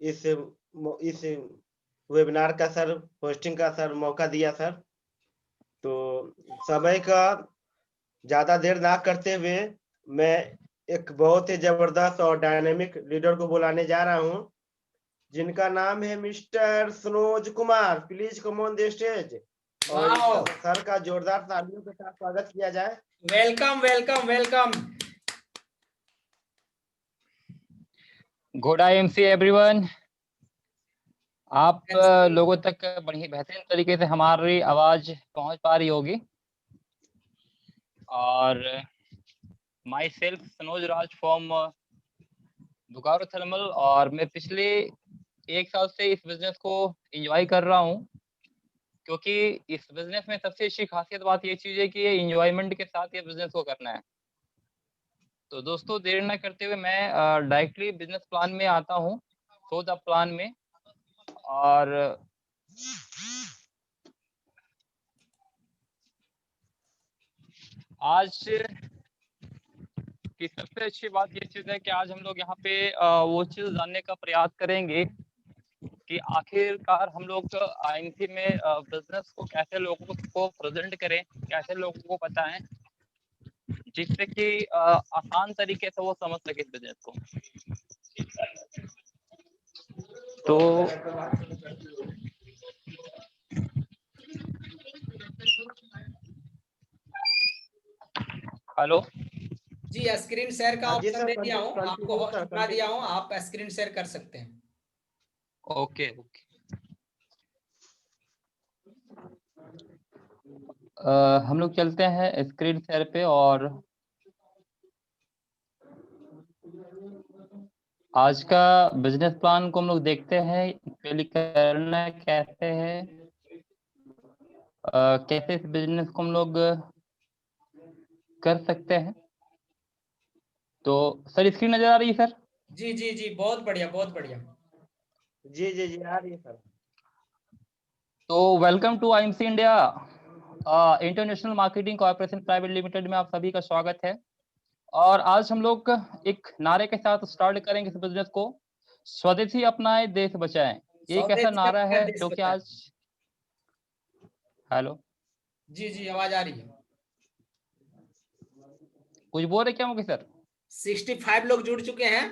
इस वेबिनार का sir hosting का सर मौका दिया सर। तो समय का ज़्यादा देर ना करते हुए मैं एक बहुत ही ज़बरदस्त और डायनामिक लीडर को बुलाने जा रहा हूँ, जिनका नाम है mister Sanoj Kumar. Please come on the stage और सर का जोरदार तालियों के साथ स्वागत किया जाए। Welcome welcome welcome. Good IMC everyone. आप लोगों तक बड़ी बेहतरीन तरीके से हमारी आवाज पहुंच पा रही होगी। और my self Sanoj Raj from Bokaro thermal, और मैं पिछले 1 साल से इस बिजनेस को एंजॉय कर रहा हूं, क्योंकि इस बिजनेस में सबसे अच्छी खासियत बात ये चीज है कि ये एंजॉयमेंट के साथ ये बिजनेस को करना है। तो दोस्तों, देर न करते हुए मैं डायरेक्टली बिजनेस प्लान में आता हूं, सो द प्लान में। और आज की सबसे अच्छी बात ये चीज है कि आज हम लोग यहाँ पे वो चीज जानने का प्रयास करेंगे कि आखिरकार हम लोग आईएमसी में बिजनेस को कैसे लोगों को प्रेजेंट करें, कैसे लोगों को बताएं, जिससे कि आसान तरीके से वो समझ सके बिजनेस को। तो हेलो जी, स्क्रीन शेयर का ऑप्शन दे दिया हूँ आपको, होस्ट बना दिया हूँ, आप स्क्रीन शेयर कर सकते हैं। Okay okay. हम लोग चलते हैं स्क्रीन शेयर पे, और आज का बिजनेस प्लान को हम लोग देखते हैं एक्चुअली करना कैसे है, कैसे इस बिजनेस को हम लोग कर सकते हैं। तो सर, स्क्रीन नजर आ रही है सर? जी जी जी, बहुत बढ़िया बहुत बढ़िया। जी जी जी, आ रही है सर। तो welcome to IMC India International Marketing Corporation Private Limited में आप सभी का स्वागत है। और आज हम लोग एक नारे के साथ स्टार्ट करेंगे इस बिजनेस को, स्वदेशी अपनाए देश बचाएं। ये एक ऐसा नारा है जो कि आज, हेलो जी जी, आवाज आ रही है। कुछ बोल रहे क्या मुझे सर? 65 लोग जुड़ चुके हैं।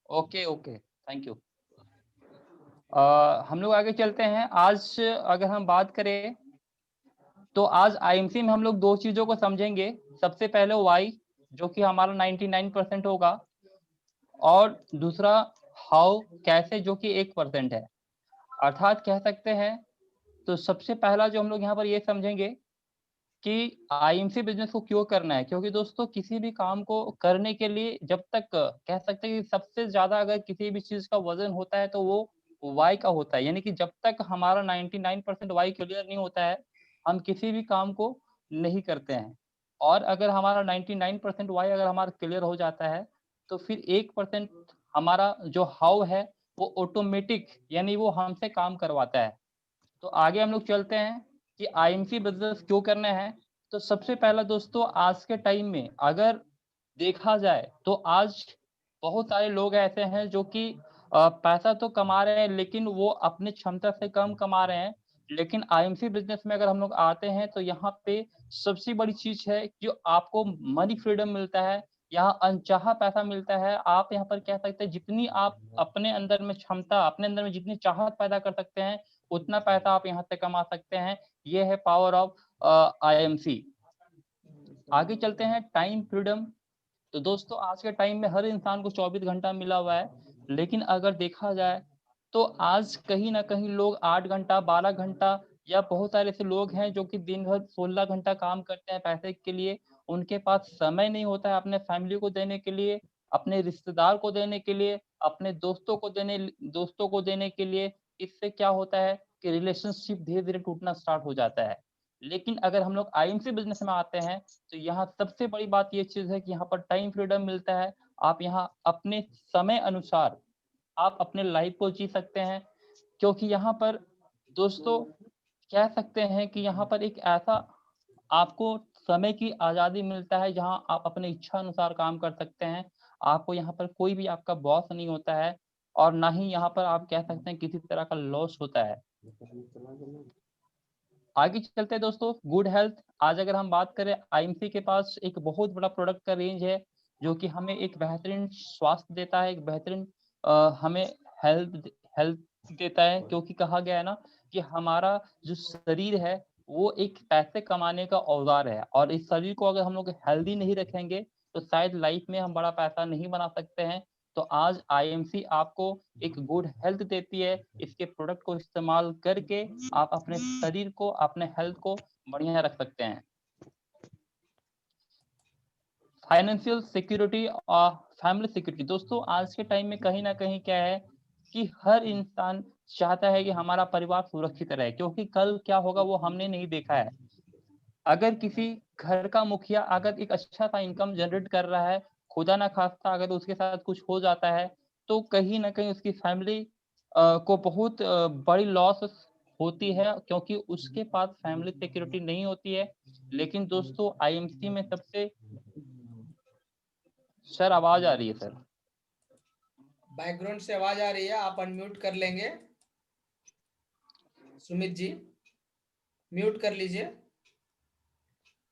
Okay okay, thank you. हम लोग आगे चलते हैं। आज अगर हम बात करें तो आज आईएमसी में हम लोग 2 चीजों को समझेंगे। सबसे पहले वाई, जो कि हमारा 99% होगा, और दूसरा हाउ, कैसे, जो कि 1% है। अर्थात कह सकते हैं, तो सबसे पहला जो हम लोग यहाँ पर ये समझेंगे कि आईएमसी बिजनेस को क्यों करना है। क्योंकि दोस्तों, किसी भी काम को करने के लिए जब तक कह सकते हैं कि सबसे ज्यादा अगर किसी भी चीज का वजन होता है तो वो वाई का होता है। यानी कि जब तक हमारा 99% वाई क्लियर नहीं होता है, हम किसी भी काम को नहीं करते हैं। और अगर हमारा 99% वाई अगर हमारा क्लियर हो जाता है, तो फिर 1% हमारा जो हाउ है वो ऑटोमेटिक, यानी वो हमसे काम करवाता है। तो आगे हम लोग चलते हैं कि आईएमसी बिजनेस क्यों करना है। तो सबसे पहला दोस्तों, आज के टाइम में अगर देखा जाए तो आज बहुत सारे लोग ऐसे हैं जो कि पैसा तो कमा रहे हैं, लेकिन वो अपनी क्षमता से कम कमा रहे हैं। लेकिन आईएमसी बिजनेस में अगर हम लोग आते हैं तो यहाँ पे सबसे बड़ी चीज है जो आपको मनी फ्रीडम मिलता है। यहाँ अनचाहा पैसा मिलता है। आप यहाँ पर कह सकते हैं जितनी आप अपने अंदर में क्षमता, अपने अंदर में जितनी चाहत पैदा कर सकते हैं, उतना पैसा आप यहाँ से कमा सकते हैं। ये है पावर ऑफ आईएमसी। आगे चलते हैं, टाइम फ्रीडम। तो दोस्तों, आज के टाइम में हर इंसान को 24 घंटा मिला हुआ है, लेकिन अगर देखा जाए तो आज कहीं ना कहीं लोग 8 घंटा, 12 घंटा, या बहुत सारे ऐसे लोग हैं जो कि दिन भर 16 घंटा काम करते हैं पैसे के लिए। उनके पास समय नहीं होता है अपने फैमिली को देने के लिए, अपने रिश्तेदार को देने के लिए, अपने दोस्तों को देने के लिए। इससे क्या होता है कि रिलेशनशिप धीरे धीरे टूटना स्टार्ट हो जाता है। लेकिन अगर हम लोग आईएमसी बिजनेस में आते हैं तो यहाँ सबसे बड़ी बात ये चीज है कि यहाँ पर टाइम फ्रीडम मिलता है। आप यहाँ अपने समय अनुसार आप अपने लाइफ को जी सकते हैं। क्योंकि यहाँ पर दोस्तों कह सकते हैं कि यहाँ पर एक ऐसा आपको समय की आजादी मिलता है जहाँ आप अपने इच्छा अनुसार काम कर सकते हैं। आपको यहाँ पर कोई भी आपका बॉस नहीं होता है। और ना ही यहाँ पर आप कह सकते हैं किसी तरह का लॉस होता है। आगे चलते हैं दोस्तों, गुड हेल्थ। आज अगर हम बात करें, आईएमसी के पास एक बहुत बड़ा प्रोडक्ट का रेंज है जो कि हमें एक बेहतरीन स्वास्थ्य देता है, एक बेहतरीन हमें हेल्थ देता है, क्योंकि कहा गया है ना कि हमारा जो शरीर है वो एक पैसे कमाने का औजार है, और इस शरीर को अगर हम लोग हेल्दी नहीं रखेंगे तो शायद लाइफ में हम बड़ा पैसा नहीं बना सकते हैं। तो आज आईएमसी आपको एक गुड हेल्थ देती है। इसके प्रोडक्ट को इस्तेमाल करके आप अपने शरीर को, अपने हेल्थ को बढ़िया रख सकते हैं। फाइनेंशियल सिक्योरिटी और फैमिली सिक्योरिटी। दोस्तों आज के टाइम में कहीं ना कहीं क्या है कि हर इंसान चाहता है कि हमारा परिवार सुरक्षित रहे, क्योंकि कल क्या होगा वो हमने नहीं देखा है। अगर किसी घर का मुखिया अगर एक अच्छा सा इनकम जनरेट कर रहा है, खुदा ना खास्ता अगर उसके साथ कुछ हो जाता है, तो कहीं ना कहीं उसकी फैमिली को बहुत बड़ी लॉस होती है, क्योंकि उसके पास फैमिली सिक्योरिटी नहीं होती है। लेकिन दोस्तों आईएमसी में सबसे, सर आवाज आ रही है सर, बैकग्राउंड से आवाज आ रही है, आप अनम्यूट कर लेंगे। सुमित जी म्यूट कर लीजिए।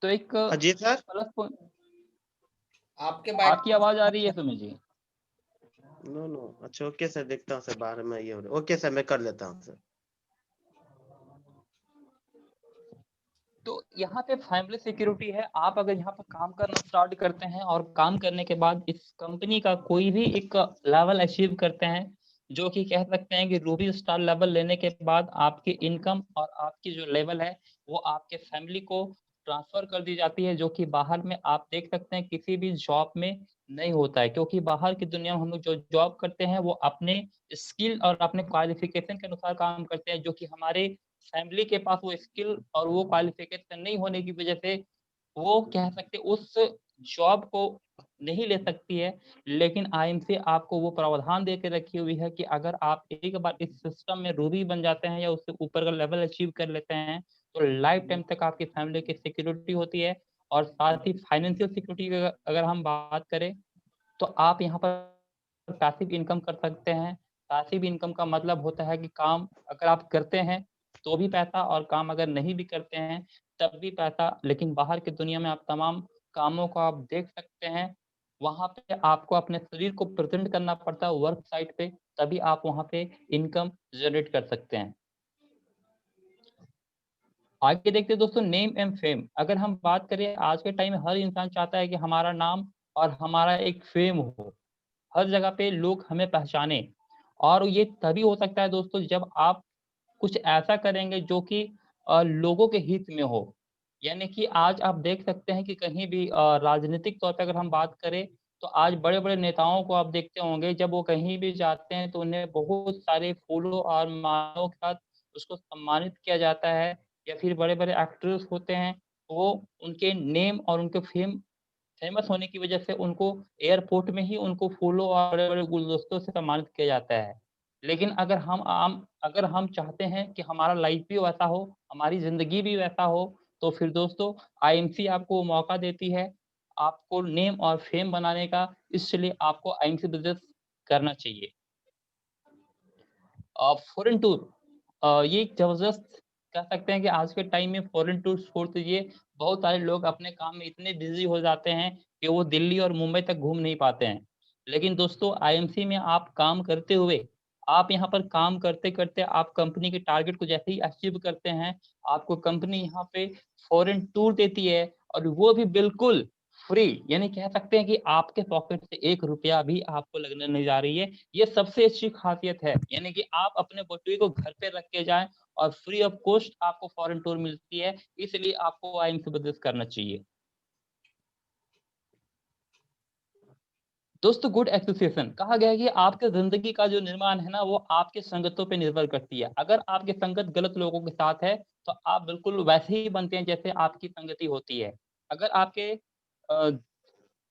तो एक जी सर, प्लस पॉइंट, आपके आपकी आवाज आ रही है सुमित जी? नो अच्छा ओके सर, देखता हूँ सर बाहर में ये हो रहा है। ओके सर, मैं कर लेता हूँ सर। तो यहाँ पे फैमिली सिक्योरिटी है। आप अगर यहाँ पर काम करना स्टार्ट करते हैं और काम करने के बाद इस कंपनी का कोई भी एक लेवल अचीव करते हैं, जो कि कह सकते हैं कि रूबी स्टार लेवल लेने के बाद आपकी इनकम और आपकी जो लेवल है वो आपके फैमिली को ट्रांसफर कर दी जाती है, जो कि बाहर में आप देख सकते हैं किसी भी जॉब में नहीं होता है। क्योंकि बाहर की दुनिया में हम लोग जो जॉब करते हैं वो अपने स्किल और अपने क्वालिफिकेशन के अनुसार काम करते हैं, जो कि हमारे फैमिली के पास वो स्किल और वो क्वालिफिकेशन नहीं होने की वजह से वो कह सकते उस जॉब को नहीं ले सकती है। लेकिन आईएमसी आपको वो प्रावधान दे के रखी हुई है कि अगर आप एक बार इस सिस्टम में रूबी बन जाते हैं या उससे ऊपर का लेवल अचीव कर लेते हैं, तो लाइफ टाइम तक आपकी फैमिली की सिक्योरिटी होती है। और साथ ही फाइनेंशियल सिक्योरिटी की अगर हम बात करें, तो आप यहाँ पर पैसिव इनकम कर सकते हैं। पैसिव इनकम का मतलब होता है कि काम अगर आप करते हैं तो भी पैसा, और काम अगर नहीं भी करते हैं तब भी पैसा। लेकिन बाहर की दुनिया में आप तमाम कामों को आप देख सकते हैं, वहाँ पे आपको अपने शरीर को प्रेजेंट करना पड़ता है वर्क साइट पे, तभी आप वहाँ पे इनकम जनरेट कर सकते हैं। आगे देखते हैं दोस्तों, नेम एंड फेम। अगर हम बात करें, आज के टाइम में हर इंसान चाहता है कि हमारा नाम और हमारा एक फेम हो, हर जगह पे लोग हमें पहचाने। और ये तभी हो सकता है दोस्तों जब आप कुछ ऐसा करेंगे जो कि लोगों के हित में हो। यानी कि आज आप देख सकते हैं कि कहीं भी राजनीतिक तौर पे अगर हम बात करें, तो आज बड़े-बड़े नेताओं को आप देखते होंगे, जब वो कहीं भी जाते हैं तो उन्हें बहुत सारे फूलों और मालाओं के साथ उसको सम्मानित किया जाता है। या फिर बड़े-बड़े एक्टर्स होते हैं, वो उनके नेम और उनके फेमस होने की वजह से उनको एयरपोर्ट में ही उनको फूलों और बड़े-बड़े गुलदस्तों से सम्मानित किया जाता है। लेकिन अगर हम चाहते हैं कि हमारा लाइफ भी वैसा हो, हमारी ज़िंदगी भी वैसा हो, तो फिर दोस्तों आईएमसी आपको मौका देती है, आपको नेम और फेम बनाने का। इसलिए आपको आईएमसी बिज़नेस करना चाहिए। फॉरेन टूर, ये एक ज़बरदस्त कह सकते हैं कि आज के टाइम में फॉरेन टूर छोड़ दीजिए, बहुत सारे लोग अपने काम में इतने बिज़ी हो जाते हैं कि वो दिल्ली और मुंबई तक घूम नहीं पाते हैं। लेकिन दोस्तों आईएमसी में आप काम करते हुए, आप यहाँ पर काम करते-करते आप कंपनी के टारगेट को जैसे ही अचीव करते हैं, आपको कंपनी यहाँ पे फॉरेन टूर देती है, और वो भी बिल्कुल फ्री। यानी कह सकते हैं कि आपके पॉकेट से ₹1 भी आपको लगने नहीं जा रही है। ये सबसे अच्छी ख़ासियत है, यानी कि आप अपने बटुए को घर पे रख के जाएँ और फ्री ऑफ कॉस्ट आपको फॉरेन टूर मिलती है, इसलिए आपको आईएमसी बिज़नेस करना चाहिए। दोस्तों गुड एसोसिएशन, कहा गया है कि आपके ज़िंदगी का जो निर्माण है ना, वो आपकी संगतों पे निर्भर करती है। अगर आपकी संगत गलत लोगों के साथ है, तो आप बिल्कुल वैसे ही बनते हैं जैसे आपकी संगति होती है। अगर आपके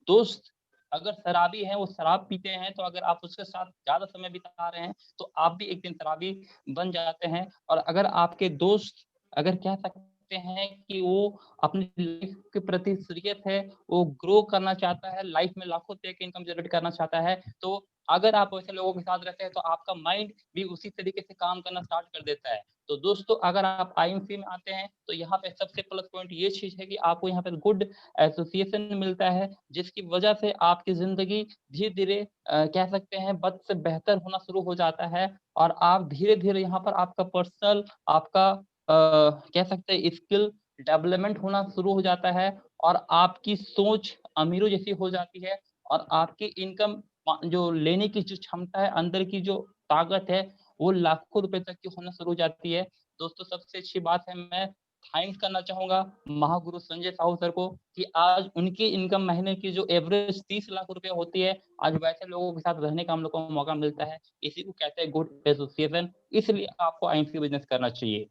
दोस्त अगर शराबी हैं, वो शराब पीते हैं, तो अगर आप उसके साथ ज़्यादा समय बिता रहे हैं, तो आप भी एक दिन शराबी बन जाते हैं। और अगर आपके दोस्त अगर कह सकते हैं कि वो अपनी लाइफ़ के प्रति सीरियस है, वो ग्रो करना चाहता है, लाइफ़ में लाखों रुपए की इनकम जनरेट करना चाहता है, तो अगर आप वैसे लोगों के साथ रहते हैं तो आपका माइंड भी उसी तरीके से काम करना स्टार्ट कर देता है। तो दोस्तों अगर आप आईएमसी में आते हैं तो यहाँ पे सबसे प्लस पॉइंट ये चीज है कि आपको यहाँ पे गुड एसोसिएशन मिलता है, जिसकी वजह से आपकी जिंदगी धीरे धीरे कह सकते हैं बद से बेहतर होना शुरू हो जाता है, और आप धीरे धीरे यहाँ पर आपका पर्सनल आपका कह सकते हैं स्किल डेवलपमेंट होना शुरू हो जाता है, और आपकी सोच अमीरों जैसी हो जाती है, और आपकी इनकम जो लेने की जो क्षमता है, अंदर की जो ताकत है, वो लाखों रुपए तक की होना शुरू हो जाती है। दोस्तों सबसे अच्छी बात है, मैं थैंक्स करना चाहूँगा महागुरु संजय साहू सर को कि आज उनकी इनकम महीने की जो एवरेज 30 लाख रुपए होती है, आज वैसे लोगों के साथ रहने का हम लोग को मौका मिलता है। इसी को कहते हैं गुड एसोसिएशन, इसलिए आपको आईएमसी बिज़नेस करना चाहिए।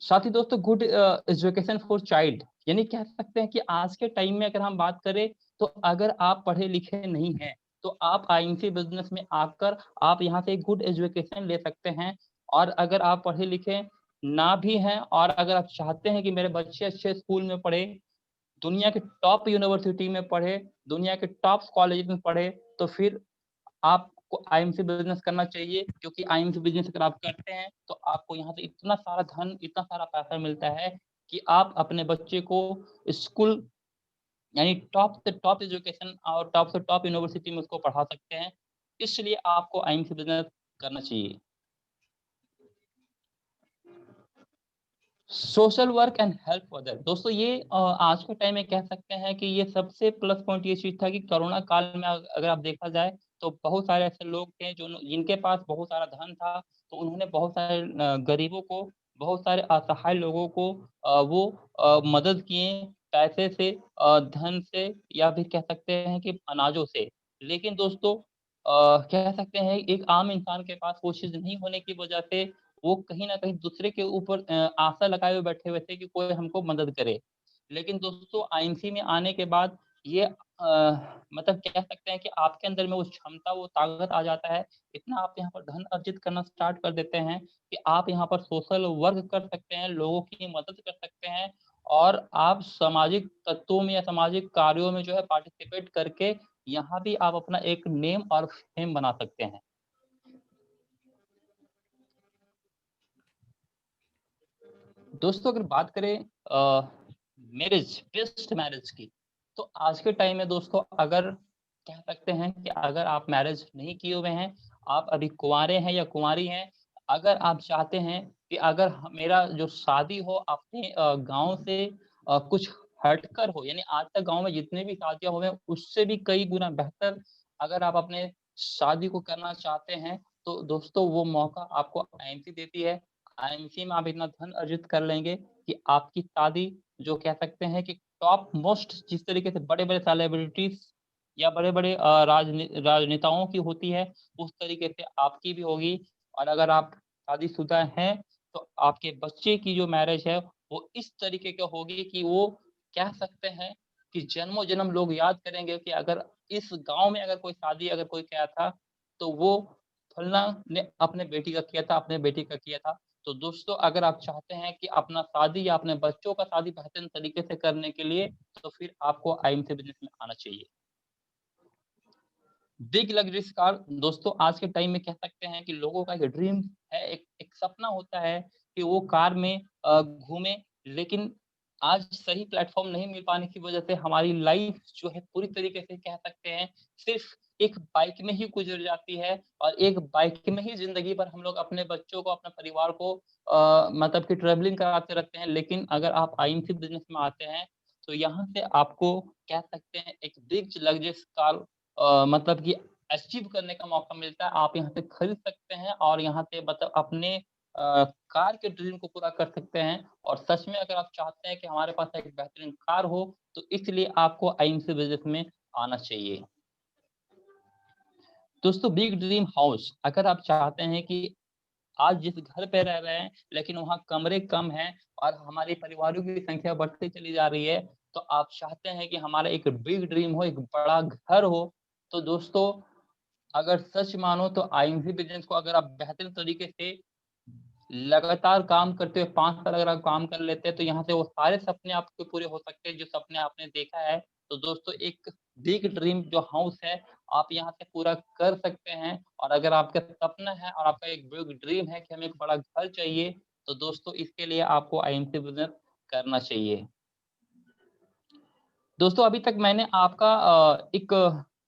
साथ ही दोस्तों गुड एजुकेशन फॉर चाइल्ड, यानी कह सकते हैं कि आज के टाइम में अगर हम बात करें तो अगर आप पढ़े लिखे नहीं हैं तो आप आईएमसी बिजनेस में आकर आप यहाँ से गुड एजुकेशन ले सकते हैं। और अगर आप पढ़े लिखे ना भी हैं और अगर आप चाहते हैं कि मेरे बच्चे अच्छे स्कूल में पढ़े, दुनिया के टॉप यूनिवर्सिटी में पढ़े, दुनिया के टॉप कॉलेज में पढ़े, तो फिर आपको आईएमसी बिज़नेस करना चाहिए, क्योंकि आईएमसी बिज़नेस अगर आप करते हैं, तो आपको यहाँ से इतना सारा धन, इतना सारा पैसा मिलता है कि आप अपने बच्चे को स्कूल यानी टॉप से टॉप एजुकेशन और टॉप से टॉप यूनिवर्सिटी में उसको पढ़ा सकते हैं। इसलिए आपको आईएमसी बिज़नेस करना चाहिए। Social work and help other, दोस्तों ये आज के टाइम में कह सकते हैं कि ये सबसे प्लस पॉइंट ये चीज़ था कि कोरोना काल में अगर आप देखा जाए तो बहुत सारे ऐसे लोग थे जो जिनके पास बहुत सारा धन था, तो उन्होंने बहुत सारे गरीबों को, बहुत सारे असहाय लोगों को वो मदद किए पैसे से, धन से, या फिर कह सकते हैं कि अनाजों से। लेकिन दोस्तों कह सकते हैं एक आम इंसान के पास वो चीज़ नहीं होने की वजह से वो कहीं न कहीं दूसरे के ऊपर आशा लगाए हुए बैठे हुए थे कि कोई हमको मदद करे। लेकिन दोस्तों आईएमसी में आने के बाद ये मतलब कह सकते हैं कि आपके अंदर में वो क्षमता, वो ताकत आ जाता है, इतना आप यहाँ पर धन अर्जित करना स्टार्ट कर देते हैं कि आप यहाँ पर सोशल वर्क कर सकते हैं, लोगों की मदद कर सकते हैं, और आप सामाजिक तत्वों में या सामाजिक कार्यों में जो है पार्टिसिपेट करके यहाँ भी आप अपना एक नेम और फेम बना सकते हैं। दोस्तों अगर बात करें मैरिज, बेस्ट मैरिज की, तो आज के टाइम में दोस्तों अगर कह सकते हैं कि अगर आप मैरिज नहीं किए हुए हैं, आप अभी कुंवारे हैं या कुंवारी हैं, अगर आप चाहते हैं कि अगर मेरा जो शादी हो अपने गांव से कुछ हटकर हो, यानी आज तक गांव में जितने भी शादियां हुए हैं उससे भी कई गुना बेहतर अगर आप अपने शादी को करना चाहते हैं, तो दोस्तों वो मौका आपको आईएमसी देती है। आईएमसी में आप इतना धन अर्जित कर लेंगे कि आपकी शादी जो कह सकते हैं कि टॉप मोस्ट जिस तरीके से बड़े-बड़े सेलिब्रिटीज़ या बड़े-बड़े राजनेताओं की होती है, उस तरीके से आपकी भी होगी। और अगर आप शादीशुदा हैं, तो आपके बच्चे की जो मैरिज है, वो इस तरीके की होगी कि वो कह सकते हैं कि जन्मों-जन्म लोग याद करेंगे कि अगर इस गाँव में अगर कोई शादी अगर कोई किया था, तो वो फलना ने अपने बेटी का किया था, अपने बेटी का किया था। तो दोस्तों अगर आप चाहते हैं कि अपना शादी या अपने बच्चों का शादी बेहतरीन तरीके से करने के लिए, तो फिर आपको आईएमसी बिज़नेस में आना चाहिए। बिग लग्जरीज़ कार, दोस्तों आज के टाइम में कह सकते हैं कि लोगों का एक ड्रीम है, एक सपना होता है कि वो कार में घूमे, लेकिन आज सही प्लेटफ़ॉर्म नहीं मिल पाने की वजह से हमारी लाइफ़ जो है पूरी तरीके से कह सकते हैं सिर्फ़ एक बाइक में ही गुज़र जाती है, और एक बाइक में ही ज़िंदगी भर हम लोग अपने बच्चों को, अपने परिवार को मतलब कि ट्रैवलिंग कराते रहते हैं। लेकिन अगर आप आईएमसी बिज़नेस में आते हैं, तो यहाँ से आपको कह सकते हैं एक बिग लग्जरीज़ कार मतलब कि अचीव करने का मौका मिलता है। आप यहाँ से खरीद सकते हैं और यहाँ से मतलब अपने कार के ड्रीम को पूरा कर सकते हैं। और सच में अगर आप चाहते हैं कि हमारे पास एक बेहतरीन कार हो, तो इसलिए आपको आईएमसी बिज़नेस में आना चाहिए। दोस्तों बिग ड्रीम हाउस, अगर आप चाहते हैं कि आज जिस घर पे रह रहे हैं, लेकिन वहाँ कमरे कम हैं और हमारे परिवारों की संख्या बढ़ती चली जा रही है, तो आप चाहते हैं कि हमारा एक बिग ड्रीम हो, एक बड़ा घर हो, तो दोस्तों अगर सच मानो तो आईएमसी बिज़नेस को अगर आप बेहतर तरीके से लगातार काम करते हुए 5 साल अगर आप काम कर लेते हैं, तो यहाँ से वो सारे सपने आपके पूरे हो सकते हैं, जो सपने आपने देखा है। तो दोस्तों एक बिग ड्रीम जो हाउस है आप यहाँ से पूरा कर सकते हैं। और अगर आपका सपना है और आपका एक बिग ड्रीम है कि हमें एक बड़ा घर चाहिए, तो दोस्तों इसके लिए आपको आईएमसी बिजनेस करना चाहिए। दोस्तों अभी तक मैंने आपका एक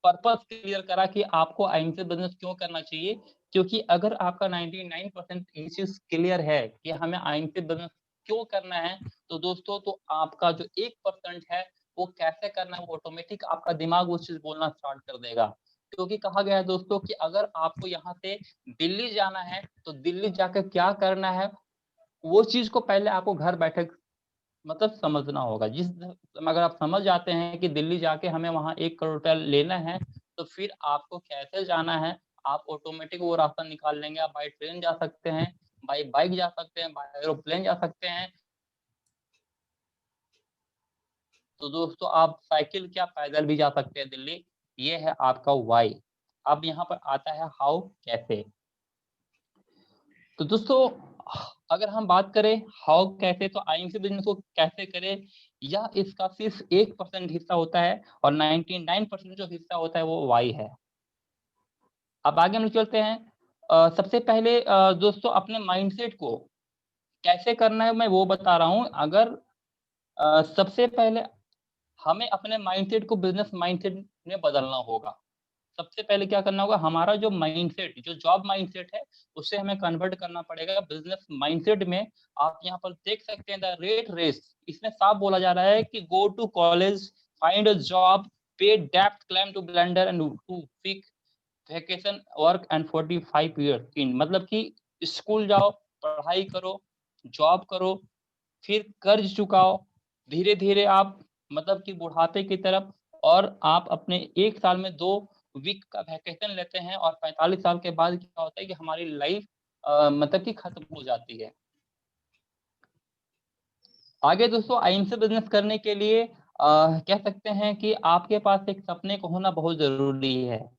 पर्पस क्लियर करा कि आपको आईएमसी बिजनेस क्यों करना चाहिए, क्योंकि अगर आपका 99% ये चीज क्लियर है कि हमें आईएमसी बिजनेस क्यों करना है, तो दोस्तों तो आपका जो 1% है वो कैसे करना है वो ऑटोमेटिक आपका दिमाग वो चीज बोलना स्टार्ट कर देगा। क्योंकि कहा गया है दोस्तों कि अगर आपको यहाँ से दिल्ली जाना है तो दिल्ली जाकर क्या करना है वो चीज को पहले आपको घर बैठे मतलब समझना होगा। जिस अगर आप समझ जाते हैं कि दिल्ली जाके हमें वहां 1 करोड़ रुपया लेना है, तो फिर आपको कैसे जाना है आप ऑटोमेटिक वो रास्ता निकाल लेंगे। आप बाई ट्रेन जा सकते हैं, बाई बाइक जा सकते हैं, बाई एरोप्लेन जा सकते हैं, तो दोस्तों आप साइकिल क्या पैदल भी जा सकते हैं दिल्ली। ये है आपका वाई। अब यहाँ पर आता है हाउ, कैसे। तो दोस्तों अगर हम बात करें हाउ कैसे, तो आईएमसी बिजनेस को कैसे करें, या इसका सिर्फ 1% हिस्सा होता है और 99% जो हिस्सा होता है वो वाई है। अब आगे हम चलते हैं। सबसे पहले दोस्तों अपने माइंडसेट को कैसे करना है मैं वो बता रहा हूँ। अगर सबसे पहले हमें अपने माइंडसेट को बिजनेस माइंडसेट में बदलना होगा। सबसे पहले क्या करना होगा, हमारा जो माइंडसेट जो जॉब माइंडसेट है उसे हमें कन्वर्ट करना पड़ेगा बिजनेस माइंडसेट में। आप यहाँ पर देख सकते हैं द रेट रेस, इसमें साफ बोला जा रहा है कि go to college, find a job, pay depth, climb to blender and to pick vacation work and 45 year in. मतलब कि स्कूल जाओ, पढ़ाई करो, जॉब करो, फिर कर्ज चुकाओ, धीरे धीरे आप मतलब कि बुढ़ापे की तरफ, और आप अपने 1 साल में 2 वीक का वैकेशन लेते हैं और 45 साल के बाद क्या होता है कि हमारी लाइफ मतलब कि खत्म हो जाती है। आगे दोस्तों आईएमसी बिजनेस करने के लिए कह सकते हैं कि आपके पास एक सपने को होना बहुत जरूरी है।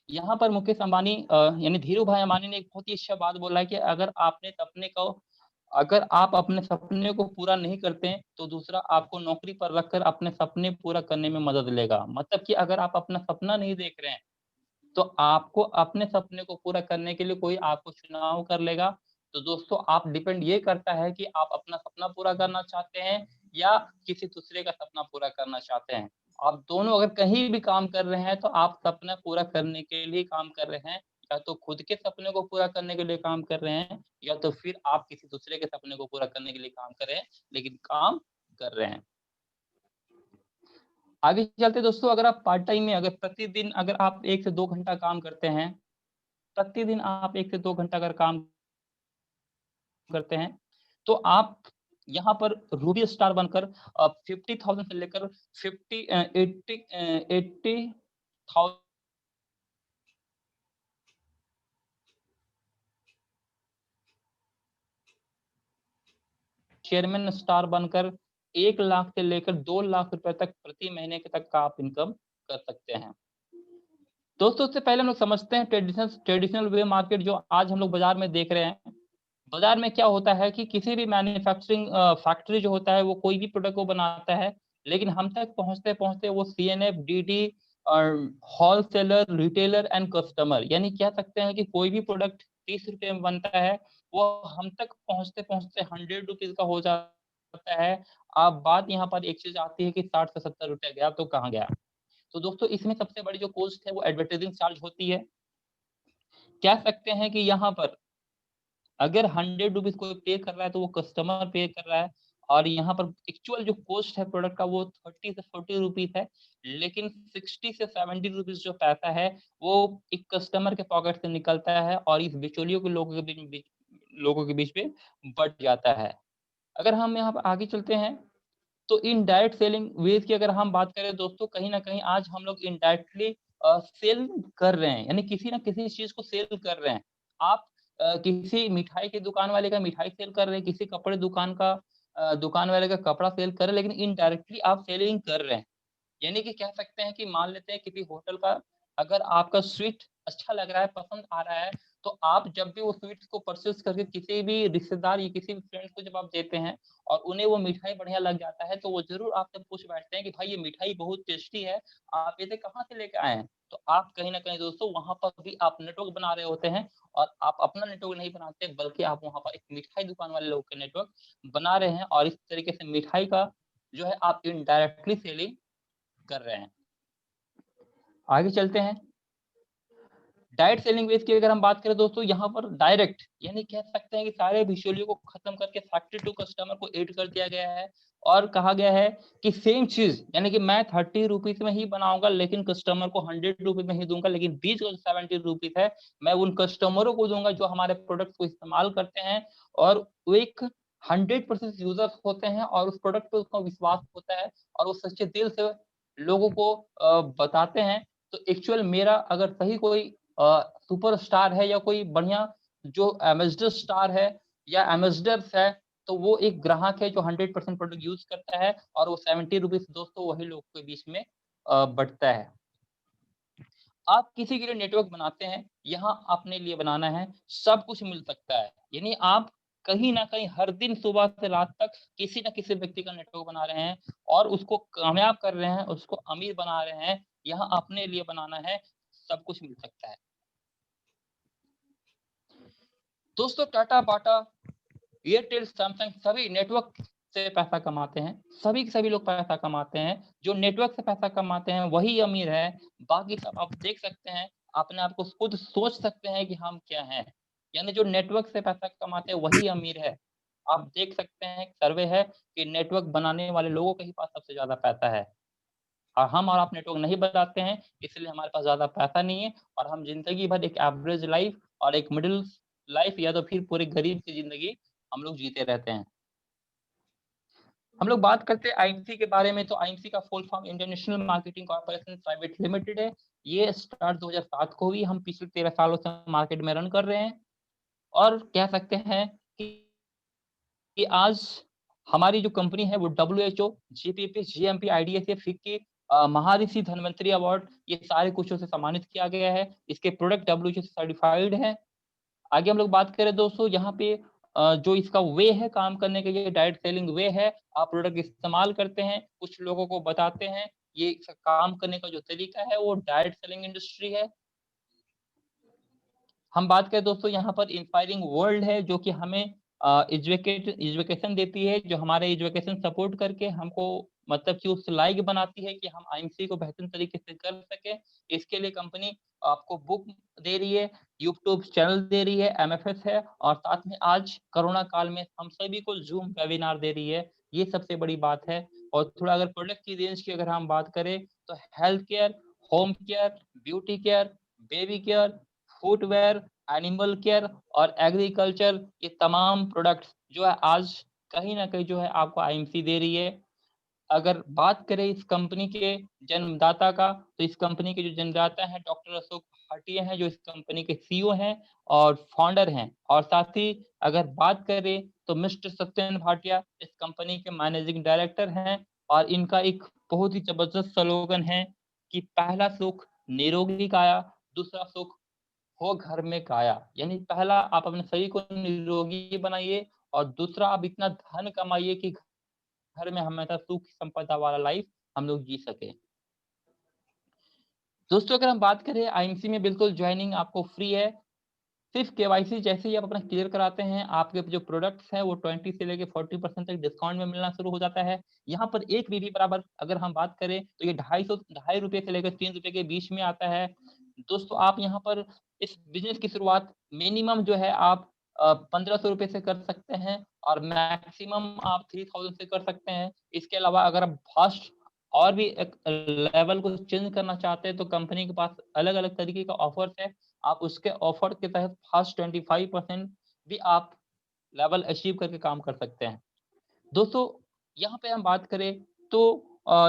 यहाँ पर मुकेश अंबानी यानी धीरू भाई अंबानी ने एक बहुत ही अच्छा बात बोला है कि अगर आप अपने सपने को पूरा नहीं करते हैं तो दूसरा आपको नौकरी पर रखकर अपने सपने पूरा करने में मदद लेगा। मतलब कि अगर आप अपना सपना नहीं देख रहे हैं तो आपको अपने सपने को पूरा करने के लिए कोई आपको चुनाव कर लेगा। तो दोस्तों आप डिपेंड ये करता है कि आप अपना सपना पूरा करना चाहते हैं या किसी दूसरे का सपना पूरा करना चाहते हैं। आप दोनों अगर कहीं भी काम कर रहे हैं तो आप सपना पूरा करने के लिए काम कर रहे हैं, या तो खुद के सपने को पूरा करने के लिए काम कर रहे हैं, या तो फिर आप किसी दूसरे के सपने को पूरा करने के लिए काम कर रहे हैं, लेकिन काम कर रहे हैं। आगे चलते दोस्तों, अगर आप पार्ट टाइम में अगर प्रतिदिन अगर आप 1 से 2 घंटा काम करते हैं, प्रतिदिन आप 1 से 2 घंटा अगर काम करते हैं, तो आप यहाँ पर रूबी स्टार बनकर 50,000 से लेकर 80,000 चेयरमैन स्टार बनकर 1 लाख से लेकर 2 लाख रुपए तक प्रति महीने के तक का आप इनकम कर सकते हैं। दोस्तों उससे पहले हम लोग समझते हैं ट्रेडिशनल वे मार्केट जो आज हम लोग बाजार में देख रहे हैं। बाजार में क्या होता है कि किसी भी मैन्युफैक्चरिंग फैक्ट्री जो होता है वो कोई भी प्रोडक्ट को बनाता है, लेकिन हम तक पहुंचते-पहुंचते वो CNF, DD wholesaler, retailer and customer, यानी कह सकते हैं कि कोई भी प्रोडक्ट 30 रुपए में बनता है, वो हम तक पहुंचते-पहुंचते 100 रुपीज का हो जाता है। अब बात यहाँ पर एक चीज आती है कि 60 से 70 रुपया गया तो कहाँ गया? तो दोस्तों इसमें सबसे बड़ी जो कॉस्ट है वो एडवर्टाइजिंग चार्ज होती है। कह सकते हैं कि यहाँ पर अगर 100 रुपीज कोई पे कर रहा है तो वो कस्टमर पे कर रहा है, और यहाँ पर एक्चुअल जो कॉस्ट है प्रोडक्ट का वो 30 से 40 रुपीज है, लेकिन 60 से 70 रुपीज जो पैसा है वो एक कस्टमर के पॉकेट से निकलता है और इस बिचौलियों के लोगों के बीच में बट जाता है। अगर हम यहाँ पर आगे चलते हैं तो इनडायरेक्ट सेलिंग वेज की अगर हम बात करें दोस्तों, कहीं ना कहीं आज हम लोग इनडायरेक्टली सेल कर रहे हैं, यानी किसी ना किसी चीज को सेल कर रहे हैं। आप किसी मिठाई की दुकान वाले का मिठाई सेल कर रहे हैं, किसी कपड़े दुकान का दुकान वाले का कपड़ा सेल कर रहे हैं, लेकिन इनडायरेक्टली आप सेलिंग कर रहे हैं। यानी कि कह सकते हैं कि मान लेते हैं किसी होटल का अगर आपका स्वीट अच्छा लग रहा है, पसंद आ रहा है, तो आप जब भी वो स्वीट्स को परचेस करके किसी भी रिश्तेदार या किसी भी फ्रेंड को जब आप देते हैं और उन्हें वो मिठाई बढ़िया लग जाता है, तो वो जरूर आपसे पूछ बैठते हैं कि भाई ये मिठाई बहुत टेस्टी है, आप इसे कहाँ से लेके आए हैं। तो आप कहीं ना कहीं दोस्तों वहां पर भी आप नेटवर्क बना रहे होते हैं, और आप अपना नेटवर्क नहीं बनाते बल्कि आप वहां पर एक मिठाई दुकान वाले लोगों के नेटवर्क बना रहे हैं, और इस तरीके से मिठाई का जो है आप इनडायरेक्टली सेलिंग कर रहे हैं। आगे चलते हैं। डायरेक्ट सेलिंग वेज की अगर हम बात करें दोस्तों, यहाँ पर डायरेक्ट यानी कह सकते हैं कि सारे विचोलियों को खत्म करके फैक्ट्री टू कस्टमर को ऐड कर दिया गया है, और कहा गया है कि सेम चीज यानी कि मैं 30 रुपीज में ही बनाऊंगा लेकिन कस्टमर को 100 रुपीज में ही दूंगा, लेकिन बीच जो 70 रुपीज है मैं उन कस्टमरों को दूंगा जो हमारे प्रोडक्ट को इस्तेमाल करते हैं, और वो एक 100% यूजर्स होते हैं और उस प्रोडक्ट पे उसका विश्वास होता है और वो सच्चे दिल से लोगों को बताते हैं। तो एक्चुअल मेरा अगर सही कोई सुपर स्टार है या कोई बढ़िया जो एम्बेसडर स्टार है या एम्बेसडर्स है, तो वो एक ग्राहक है जो 100% प्रोडक्ट यूज करता है, और वो 70 रुपीज दोस्तों वही लोग के बीच में बढ़ता है। आप किसी के लिए नेटवर्क बनाते हैं, यहाँ अपने लिए बनाना है, सब कुछ मिल सकता है। यानी आप कहीं ना कहीं हर दिन सुबह से रात तक किसी न किसी व्यक्ति का नेटवर्क बना रहे हैं और उसको कामयाब कर रहे हैं, उसको अमीर बना रहे हैं। यहाँ अपने लिए बनाना है, सब कुछ मिल सकता है। दोस्तों टाटा, बाटा, एयरटेल, सैमसंग सभी नेटवर्क से पैसा कमाते हैं। सभी के सभी लोग पैसा कमाते हैं। जो नेटवर्क से पैसा कमाते हैं वही अमीर है। बाकी सब आप देख सकते हैं, अपने आप को खुद सोच सकते हैं कि हम क्या हैं। यानी जो नेटवर्क से पैसा कमाते हैं वही अमीर है। आप देख सकते हैं, सर्वे है कि नेटवर्क बनाने वाले लोगों के ही पास सबसे ज्यादा पैसा है, और हम और आप नेटवर्क नहीं बनाते हैं, इसलिए हमारे पास ज्यादा पैसा नहीं है, और हम जिंदगी भर एक एवरेज लाइफ और एक मिडिल लाइफ या तो फिर पूरे गरीब की जिंदगी हम लोग जीते रहते हैं। हम लोग बात करते हैं आईएमसी के बारे में। तो आईएमसी का full form international Marketing Corporation Private limited है। ये स्टार्ट 2007 को हुई। हम पिछले 13 सालों से मार्केट में रन कर रहे हैं, और कह सकते हैं कि आज हमारी जो कंपनी है वो WHO, GPP, GMP, IDSA, FICCI, Maharishi Dhanvantari award, ये सारे कुछों से सम्मानित किया गया है। इसके प्रोडक्ट WHO से सर्टिफाइड है। आगे हम लोग बात करें दोस्तों, यहाँ पे जो इसका वे है काम करने के, ये डायरेक्ट सेलिंग वे है। आप प्रोडक्ट इस्तेमाल करते हैं, कुछ लोगों को बताते हैं, ये काम करने का जो तरीका है वो डायरेक्ट सेलिंग इंडस्ट्री है। हम बात करें दोस्तों, यहाँ पर इंस्पायरिंग वर्ल्ड है जो कि हमें एजुकेशन देती है, जो हमारे एजुकेशन सपोर्ट करके हमको मतलब कि उस लायक बनाती है कि हम आईएमसी को बेहतर तरीके से कर सके। इसके लिए कंपनी आपको बुक दे रही है, यूट्यूब चैनल दे रही है, एमएफएस है, और साथ में आज कोरोना काल में हम सभी को जूम वेबिनार दे रही है। ये सबसे बड़ी बात है। और थोड़ा अगर प्रोडक्ट की रेंज की अगर हम बात करें तो health care, home care, beauty care, baby care, footwear, animal care और एग्रीकल्चर, ये तमाम प्रोडक्ट्स जो है आज कहीं ना कहीं जो है आपको आईएमसी दे रही है। अगर बात करें इस कंपनी के जन्मदाता का, तो इस कंपनी के जो जन्मदाता हैं डॉक्टर अशोक भाटिया हैं, जो इस कंपनी के सीईओ हैं और फाउंडर हैं। और साथ ही अगर बात करें तो मिस्टर सत्येंद्र भाटिया इस कंपनी के मैनेजिंग डायरेक्टर हैं, और इनका एक बहुत ही जबरदस्त स्लोगन है कि पहला सुख निरोगी काया, दूसरा सुख हो घर में काया। यानी पहला आप अपने शरीर को निरोगी बनाइए, और दूसरा आप इतना धन कमाइए कि घर में हमेशा सुख संपदा वाला लाइफ हम लोग जी सके। दोस्तों अगर हम बात करें आईएमसी में, बिल्कुल ज्वाइनिंग आपको फ्री है। सिर्फ केवाईसी जैसे ही आप अपना क्लियर कराते हैं, आपके जो प्रोडक्ट्स हैं वो 20 से लेके 40% तक डिस्काउंट में मिलना शुरू हो जाता है। यहाँ पर एक बीबी बराबर अगर हम बात करें तो ये 250 रुपए से लेकर 3 रुपए के बीच में आता है। दोस्तों आप यहाँ पर इस बिजनेस की शुरुआत मिनिमम जो है आप 1500 रुपए से कर सकते हैं, और मैक्सिमम आप 3000 से कर सकते हैं। इसके अलावा अगर आप फास्ट और भी एक लेवल को चेंज करना चाहते हैं तो कंपनी के पास अलग अलग तरीके का ऑफर्स है। आप उसके ऑफर के तहत फास्ट 25% भी आप लेवल अचीव करके काम कर सकते हैं। दोस्तों यहाँ पे हम बात करें तो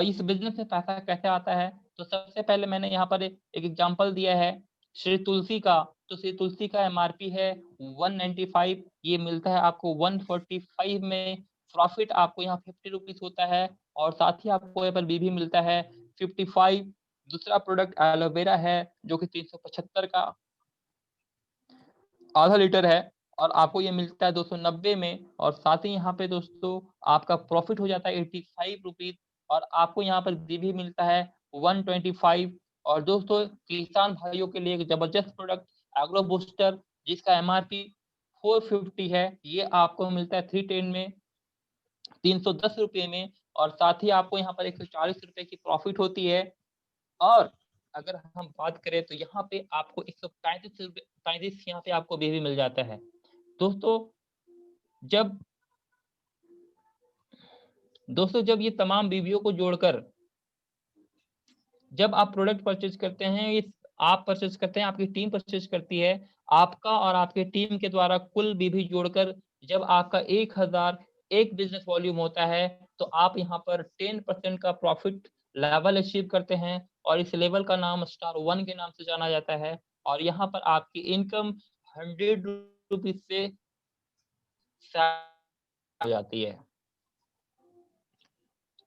इस बिजनेस में पैसा कैसे आता है, तो सबसे पहले मैंने यहाँ पर एक एग्जांपल दिया है श्री तुलसी का। तो श्री तुलसी का एमआरपी है 195, ये मिलता है आपको 145 में। प्रॉफिट आपको यहाँ 50 रुपीज होता है, और साथ ही आपको यहाँ पर बीबी मिलता है 55। दूसरा प्रोडक्ट एलोवेरा है जो कि 375 का आधा लीटर है और आपको ये मिलता है 290 में, और साथ ही यहाँ पे दोस्तों आपका प्रॉफिट हो जाता है 85 रुपीज, और आपको यहाँ पर भी मिलता है 125। और दोस्तों किसान भाइयों के लिए एक जबरदस्त प्रोडक्ट एग्रो बूस्टर, जिसका एमआरपी 450 है, ये आपको मिलता है 310 में, 310 रुपये में, और साथ ही आपको यहाँ पर 140 रुपए की प्रॉफिट होती है। और अगर हम बात करें तो यहाँ पे आपको 135 यहाँ पे आपको बेबी मिल जाता है। दोस्तों जब ये तमाम बीवियों को जोड़कर जब आप प्रोडक्ट परचेज करते हैं, ये आप परचेज करते हैं, आपकी टीम परचेज करती है, आपका और आपके टीम के द्वारा कुल बीवी जोड़कर जब आपका 1000 एक बिजनेस वॉल्यूम होता है, तो आप यहाँ पर 10% का प्रॉफिट लेवल अचीव करते हैं, और इस लेवल का नाम स्टार 1 के नाम से जाना जाता है। और यहाँ पर आपकी इनकम 100 रुपीज से हो जाती है।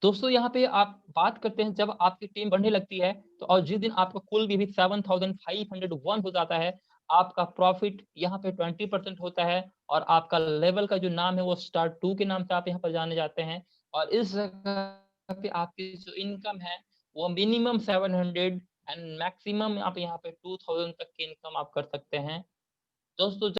दोस्तों यहाँ पे आप बात करते हैं, जब आपकी टीम बढ़ने लगती है तो, और जिस दिन आपका कुल भी 7501 हो जाता है, आपका प्रॉफिट यहाँ पे 20% होता है, और आपका लेवल का जो नाम है वो स्टार 2 के नाम से आप यहाँ पर जाने जाते हैं। और इस जगह पे आपकी जो इनकम है वो मिनिमम 700 एंड मैक्सिमम आप यहाँ पे 2000 तक की इनकम आप कर सकते हैं। दोस्तों